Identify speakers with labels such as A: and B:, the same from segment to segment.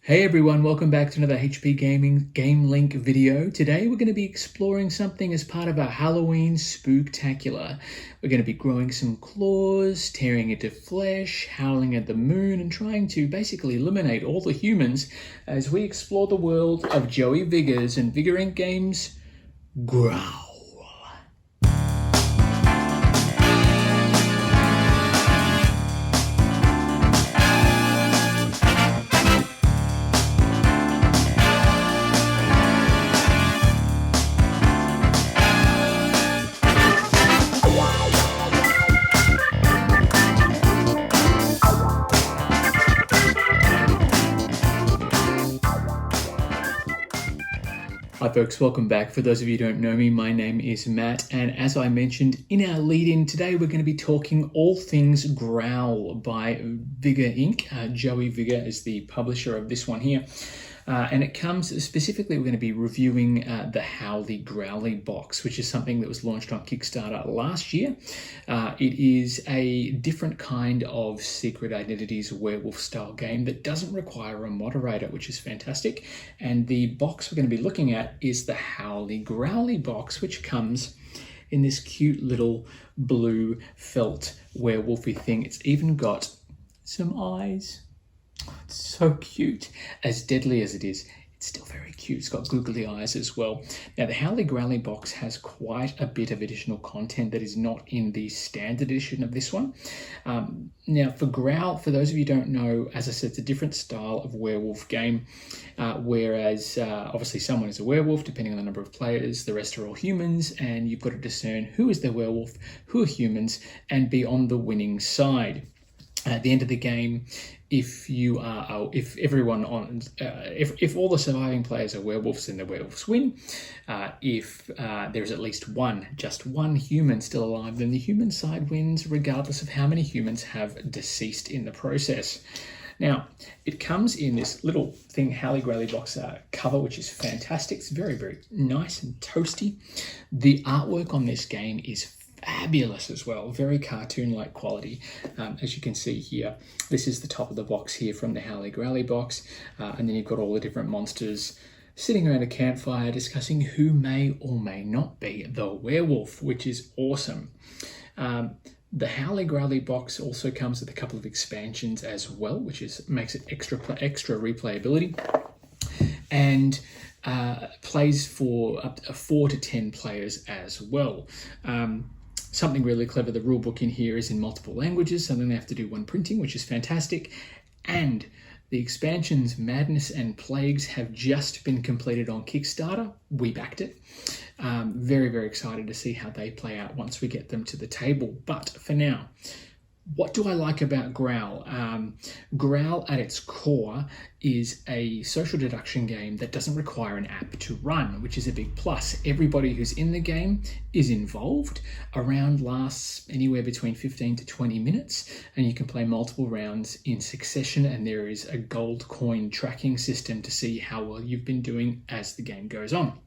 A: Hey everyone, welcome back to another HP Gaming GameLINK video. Today we're going to be exploring something as part of our Halloween spooktacular. We're going to be growing some claws, tearing into flesh, howling at the moon, and trying to basically eliminate all the humans as we explore the world of Joey Vigor's and Vigor Inc. games Growl. Hi folks, welcome back. For those of you who don't know me, my name is Matt, and as I mentioned in our lead-in, today we're going to be talking all things Growl by Vigor Inc. Joey Vigor is the publisher of this one here. And it comes specifically, we're going to be reviewing the Howly Growly box, which is something that was launched on Kickstarter last year. It is a different kind of Secret Identities werewolf style game that doesn't require a moderator, which is fantastic. And the box we're going to be looking at is the Howly Growly box, which comes in this cute little blue felt werewolfy thing. It's even got some eyes. It's so cute. As deadly as it is, it's still very cute. It's got googly eyes as well. Now, the Howly Growly box has quite a bit of additional content that is not in the standard edition of this one. Now, for Growl, for those of you who don't know, as I said, it's a different style of werewolf game, whereas obviously someone is a werewolf, depending on the number of players, the rest are all humans, and you've got to discern who is the werewolf, who are humans, and be on the winning side. At the end of the game, if everyone if all the surviving players are werewolves, then the werewolves win. If there's at least just one human still alive, then the human side wins, regardless of how many humans have deceased in the process. Now, it comes in this little thing, Howly Growly box cover, which is fantastic. It's very, very nice and toasty. The artwork on this game is fabulous as well, very cartoon-like quality. As you can see here, this is the top of the box here from the Howly Growly box, and then you've got all the different monsters sitting around a campfire discussing who may or may not be the werewolf, which is awesome. The Howly Growly box also comes with a couple of expansions as well, which makes it extra replayability, and plays for up to 4 to 10 players as well. Something really clever, the rulebook in here is in multiple languages, so then they have to do one printing, which is fantastic. And the expansions Madness and Plagues have just been completed on Kickstarter. We backed it. Very, very excited to see how they play out once we get them to the table. But for now, what do I like about Growl? Growl at its core is a social deduction game that doesn't require an app to run, which is a big plus. Everybody who's in the game is involved. A round lasts anywhere between 15 to 20 minutes, and you can play multiple rounds in succession, and there is a gold coin tracking system to see how well you've been doing as the game goes on.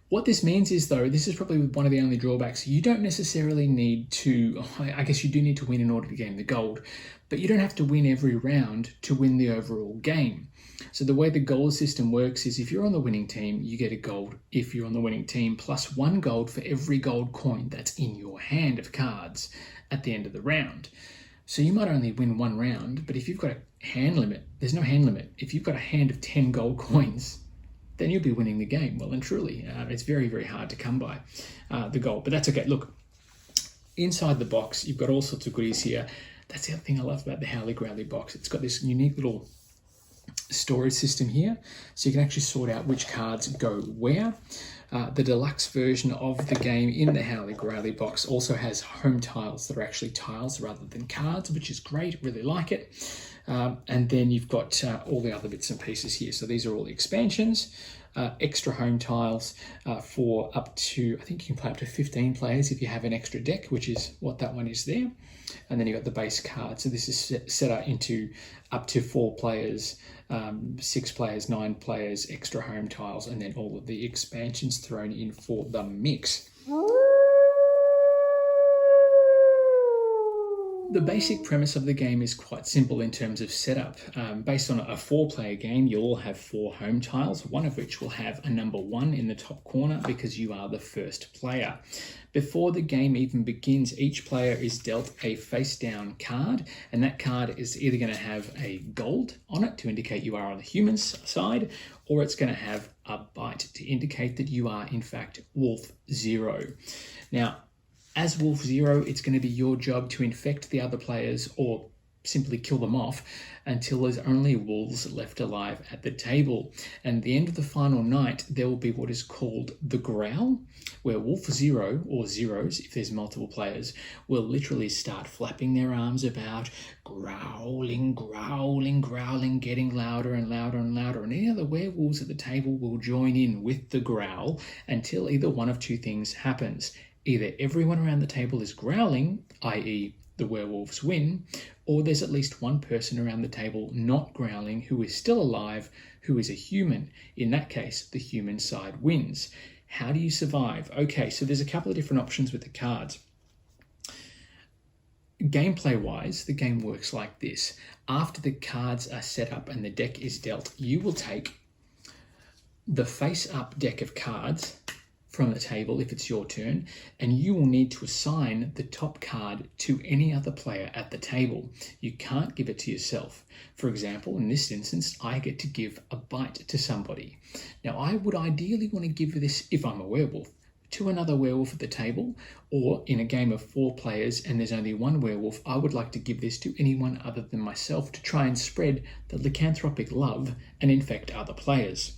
A: What this means is, though, this is probably one of the only drawbacks. You don't necessarily need to, I guess you do need to win in order to gain the gold, but you don't have to win every round to win the overall game. So the way the gold system works is if you're on the winning team, you get a gold if you're on the winning team, plus 1 gold for every gold coin that's in your hand of cards at the end of the round. So you might only win 1 round, but if you've got a hand limit, there's no hand limit. If you've got a hand of 10 gold coins, then you'll be winning the game, well and truly. It's very, very hard to come by the gold, but that's okay. Look, inside the box, you've got all sorts of goodies here. That's the other thing I love about the Howly Growly box. It's got this unique little storage system here, so you can actually sort out which cards go where. The deluxe version of the game in the Howly Growly box also has home tiles that are actually tiles rather than cards, which is great, really like it. And then you've got all the other bits and pieces here. So these are all the expansions, extra home tiles for up to, I think you can play up to 15 players if you have an extra deck, which is what that one is there. And then you've got the base card. So this is set up into up to 4 players, 6 players, 9 players, extra home tiles, and then all of the expansions thrown in for the mix. The basic premise of the game is quite simple in terms of setup. Based on a 4-player game, you'll all have 4 home tiles, one of which will have a number 1 in the top corner because you are the first player. Before the game even begins, each player is dealt a face-down card, and that card is either going to have a gold on it to indicate you are on the human's side, or it's going to have a bite to indicate that you are, in fact, Wolf 0. Now, as Wolf 0, it's going to be your job to infect the other players or simply kill them off until there's only wolves left alive at the table. And at the end of the final night, there will be what is called the Growl, where Wolf 0, or zeros, if there's multiple players, will literally start flapping their arms about, growling, growling, growling, getting louder and louder and louder. And any other werewolves at the table will join in with the growl until either one of two things happens. Either everyone around the table is growling, i.e. the werewolves win, or there's at least one person around the table not growling who is still alive, who is a human. In that case, the human side wins. How do you survive? Okay, so there's a couple of different options with the cards. Gameplay-wise, the game works like this. After the cards are set up and the deck is dealt, you will take the face-up deck of cards from the table if it's your turn, and you will need to assign the top card to any other player at the table. You can't give it to yourself. For example, in this instance, I get to give a bite to somebody. Now, I would ideally want to give this, if I'm a werewolf, to another werewolf at the table, or in a game of 4 players and there's only one werewolf, I would like to give this to anyone other than myself to try and spread the lycanthropic love and infect other players.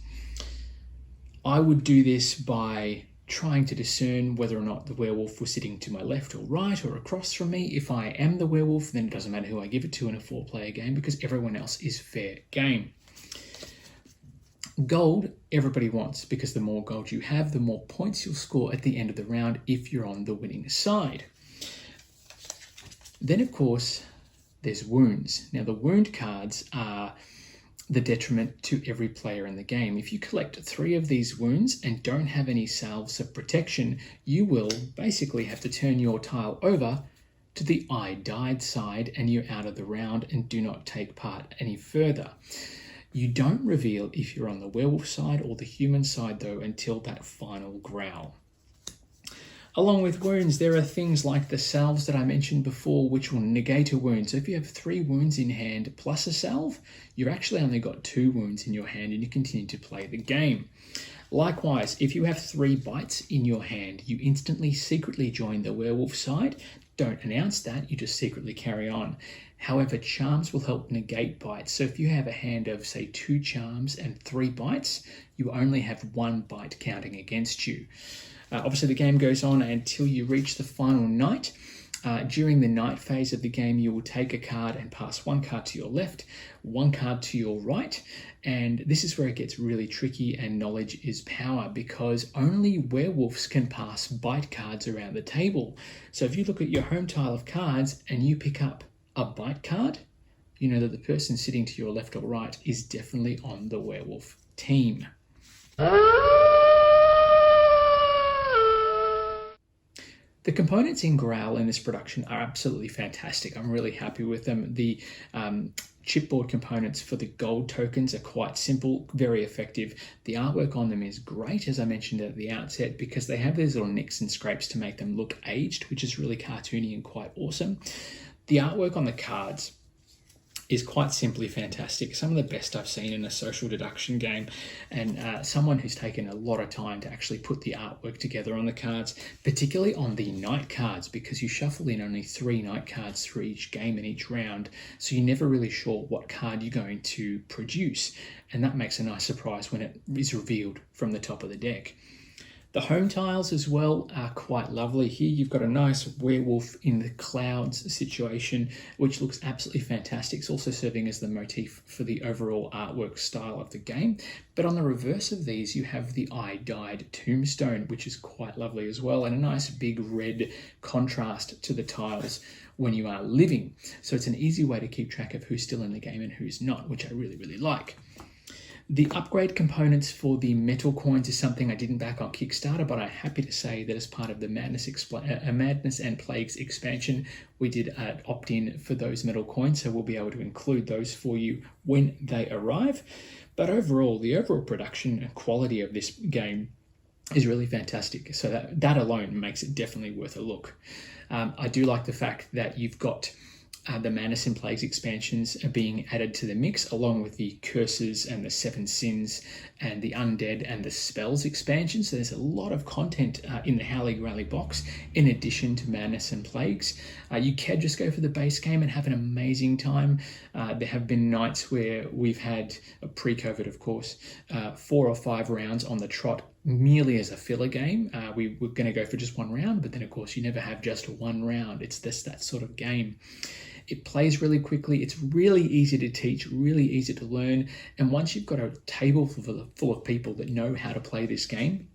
A: I would do this by trying to discern whether or not the werewolf was sitting to my left or right or across from me. If I am the werewolf, then it doesn't matter who I give it to in a 4-player game because everyone else is fair game. Gold, everybody wants, because the more gold you have, the more points you'll score at the end of the round if you're on the winning side. Then, of course, there's wounds. Now, the wound cards are the detriment to every player in the game. If you collect 3 of these wounds and don't have any salves of protection, you will basically have to turn your tile over to the I died side and you're out of the round and do not take part any further. You don't reveal if you're on the werewolf side or the human side though until that final growl. Along with wounds, there are things like the salves that I mentioned before, which will negate a wound. So if you have 3 wounds in hand plus a salve, you've actually only got 2 wounds in your hand and you continue to play the game. Likewise, if you have 3 bites in your hand, you instantly secretly join the werewolf side. Don't announce that, you just secretly carry on. However, charms will help negate bites. So if you have a hand of, say, 2 charms and 3 bites, you only have 1 bite counting against you. Obviously, the game goes on until you reach the final night. During the night phase of the game, you will take a card and pass 1 card to your left, 1 card to your right. And this is where it gets really tricky and knowledge is power because only werewolves can pass bite cards around the table. So if you look at your home tile of cards and you pick up a bite card, you know that the person sitting to your left or right is definitely on the werewolf team. The components in Growl in this production are absolutely fantastic. I'm really happy with them. The chipboard components for the gold tokens are quite simple, very effective. The artwork on them is great, as I mentioned at the outset, because they have these little nicks and scrapes to make them look aged, which is really cartoony and quite awesome. The artwork on the cards is quite simply fantastic. Some of the best I've seen in a social deduction game, and someone who's taken a lot of time to actually put the artwork together on the cards, particularly on the night cards, because you shuffle in only 3 night cards through each game and each round, so you're never really sure what card you're going to produce, and that makes a nice surprise when it is revealed from the top of the deck. The home tiles as well are quite lovely. Here you've got a nice werewolf in the clouds situation, which looks absolutely fantastic. It's also serving as the motif for the overall artwork style of the game. But on the reverse of these, you have the I died tombstone, which is quite lovely as well, and a nice big red contrast to the tiles when you are living. So it's an easy way to keep track of who's still in the game and who's not, which I really, really like. The upgrade components for the metal coins is something I didn't back on Kickstarter, but I'm happy to say that as part of the Madness and Plagues expansion, we did opt-in for those metal coins, so we'll be able to include those for you when they arrive. But overall, the overall production and quality of this game is really fantastic, so that alone makes it definitely worth a look. I do like the fact that you've got the Madness and Plagues expansions are being added to the mix, along with the Curses and the Seven Sins and the Undead and the Spells expansion. So there's a lot of content in the Howly Growly box, in addition to Madness and Plagues. You can just go for the base game and have an amazing time. There have been nights where we've had, pre-COVID of course, 4 or 5 rounds on the trot merely as a filler game. We were going to go for just one round, but then of course you never have just one round. It's that sort of game. It plays really quickly. It's really easy to teach, really easy to learn. And once you've got a table full of people that know how to play this game,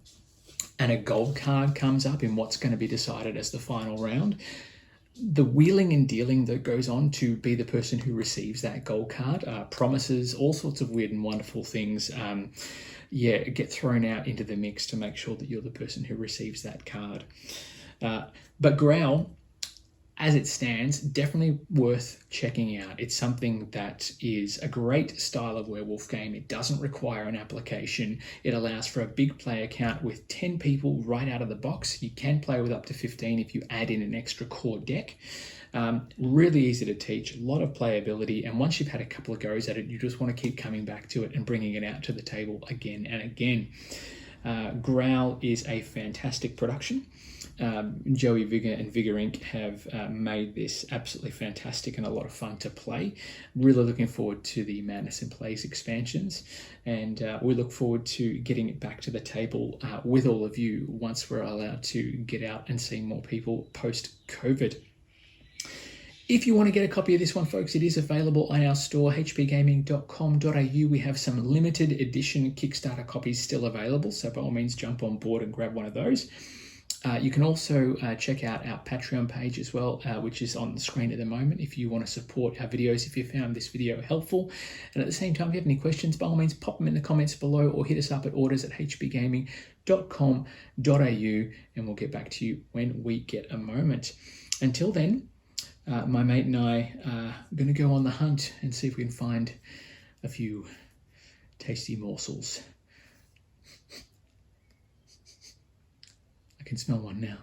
A: and a gold card comes up in what's going to be decided as the final round, the wheeling and dealing that goes on to be the person who receives that gold card, promises all sorts of weird and wonderful things, get thrown out into the mix to make sure that you're the person who receives that card. But Growl, as it stands, definitely worth checking out. It's something that is a great style of werewolf game. It doesn't require an application. It allows for a big player count with 10 people right out of the box. You can play with up to 15 if you add in an extra core deck. Really easy to teach, a lot of playability, and once you've had a couple of goes at it, you just want to keep coming back to it and bringing it out to the table again and again. Growl is a fantastic production. Joey Vigor and Vigor Inc. have made this absolutely fantastic and a lot of fun to play. Really looking forward to the Madness and Plagues expansions, and we look forward to getting it back to the table with all of you once we're allowed to get out and see more people post-COVID. If you want to get a copy of this one, folks, it is available on our store, hpgaming.com.au. We have some limited edition Kickstarter copies still available, so by all means jump on board and grab one of those. You can also check out our Patreon page as well, which is on the screen at the moment, if you want to support our videos, if you found this video helpful. And at the same time, if you have any questions, by all means, pop them in the comments below or hit us up at orders@hpgaming.com.au, and we'll get back to you when we get a moment. Until then, my mate and I are going to go on the hunt and see if we can find a few tasty morsels. I can smell one now.